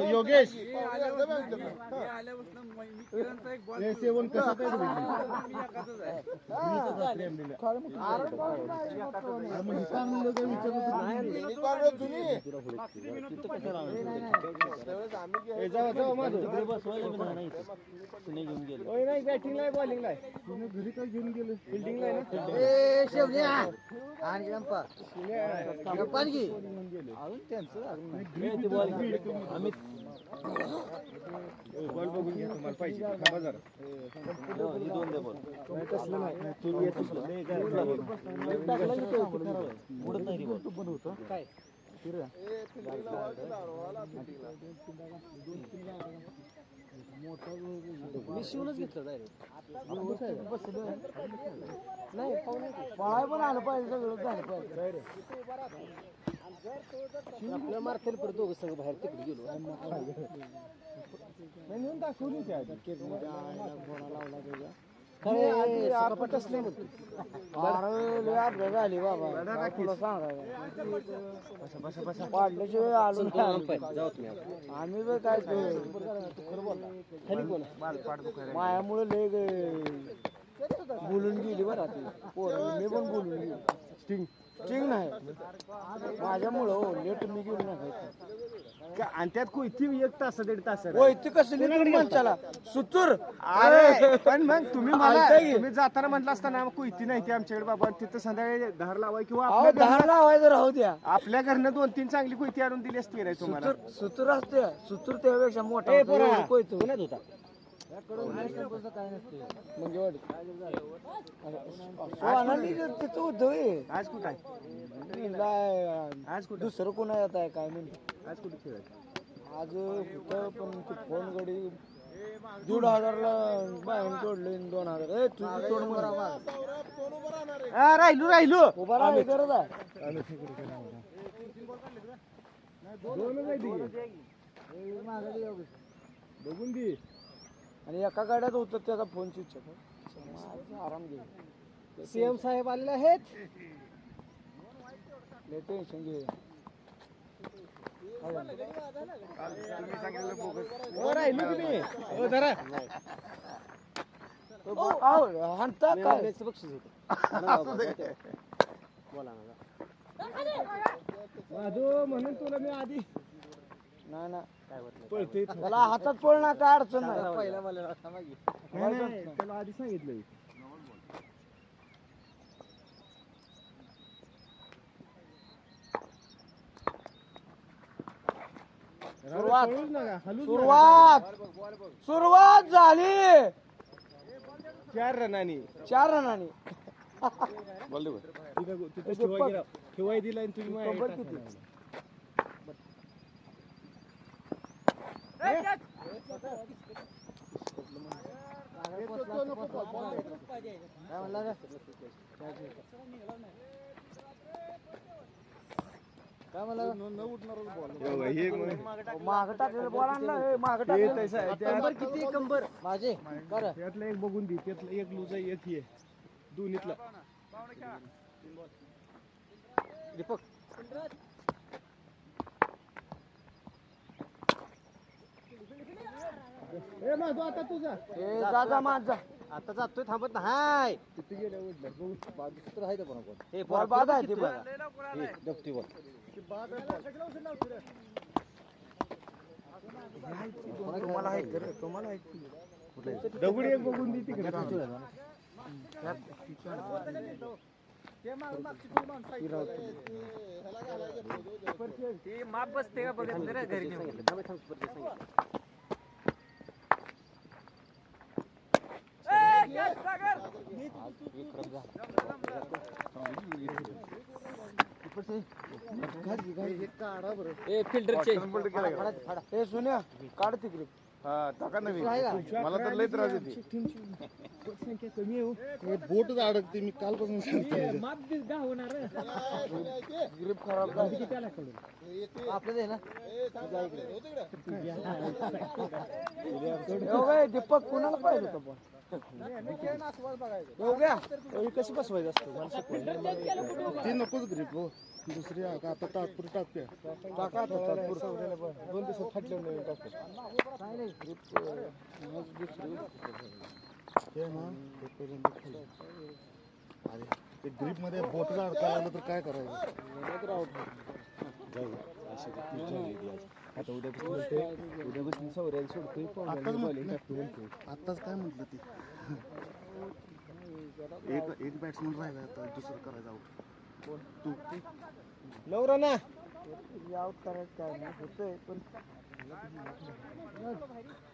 योगेश सेवन कसं बॅटिंगला बॉलिंगला घरी काय घेऊन गेलो फिल्डिंगला आम्ही बॉल बघून घ्या तुम्हाला पाहिजे काय मी शिवूनच घेतलं डायरेक्ट नाही पाय पण आलं पाहिजे सगळं झालं पाहिजे आपल्या मार्केट परत दोघं सगळं बाहेर तिकडे गेलो नेऊन दाखवली त्या झाली बाबा पाडल्याशिवाय आलो आम्ही काय मायामुळे लय बोलून गेली बरं पोर मी पण बोलून गेली स्टिंग नाही माझ्यामुळं हो लेट मी गेलो नाही आणि त्यात कोयती 1 तास 1.5 तास कोयती कसली माणसाला सुतूर अरे पण मग तुम्ही तुम्ही जाताना म्हटलं असताना कोयती नाही ती आमच्याकडे बाबा तिथं संध्याकाळी धार लावाय किंवा धार लावायचं राहू द्या आपल्या घरनं 2-3 चांगली कोयती आणून दिली असती रे तुम्हाला सुतूर असते सुतूर त्यापेक्षा मोठा कोयती नाही होता काय नसते म्हणजे आज कुठं आहे आज कुठं दुसरं कोणा येत आहे काय म्हणजे आज कुठे खेळायचं आज कुठं पण फोन गडी 1,500ला बाहेर तोडले 2,000 तुझी तोड राहिलो उभा राहिलो करत आहे बघून दे आणि एका गाड्यात होतं त्याचा फोनची इच्छा आराम घे सीएम साहेब आलेले आहेत टेन्शन घे बक्षीस होत बोला ना म्हणून तुला मी आधी नाही पळते त्याला हातात पळणार काय अडचण नाही पहिला मला त्याला आधी सांगितलं सुरुवात झाली 4 रनांनी ठेवाय दिला तुम्ही काय मला न उठणारच बॉल माग टाकलेलं बॉल आणला माग टाकलेलं कंबर किती कंबर माझे बरं त्यातलं एक बघून दे त्यातलं एक लूज आहे एक हे दोन्हीतला दीपक ए माझा आता तुझा ए जा माझा आता जातोय थांबत नाही किती गेले उडलं बघू बाजूच आहे कोण कोण हे बॉल बाद आहे ते बघा हे डबती बॉल तुम्हाला आहे कर तुम्हाला आहे दगड एक बघून दे तिकडे माप बसते का बघत जरा घरी फिल्डर सुन्या काढ तिकडे हा टाका नवीन मला तर लय त्रास येते संख्या कमी आहे हे बोटच अडकते मी कालपासून सांगतोय ग्रिप खराब झाली आपलं ना दीपक कुणाला पाहिजे होतं पण कशी बसवायचं असतं ती नकोच ग्रीप हो दुसरी आता तात्पुरी टाकते टाका दोन दिवसात फाटल्यावर नवीन टाकतो हे ना हे पहिल्यांदा खाली. अरे ते ग्रीप मध्ये बोट अडकायला लागलं तर काय करायचं आता उद्यापासून सौर्याला सोडतोय आत्ताच काय म्हटलं ती एक बॅट्समन राहिला आता दुसरं करायचं आउट तू लवरा ना आउट करायचं काय नाही होतंय पण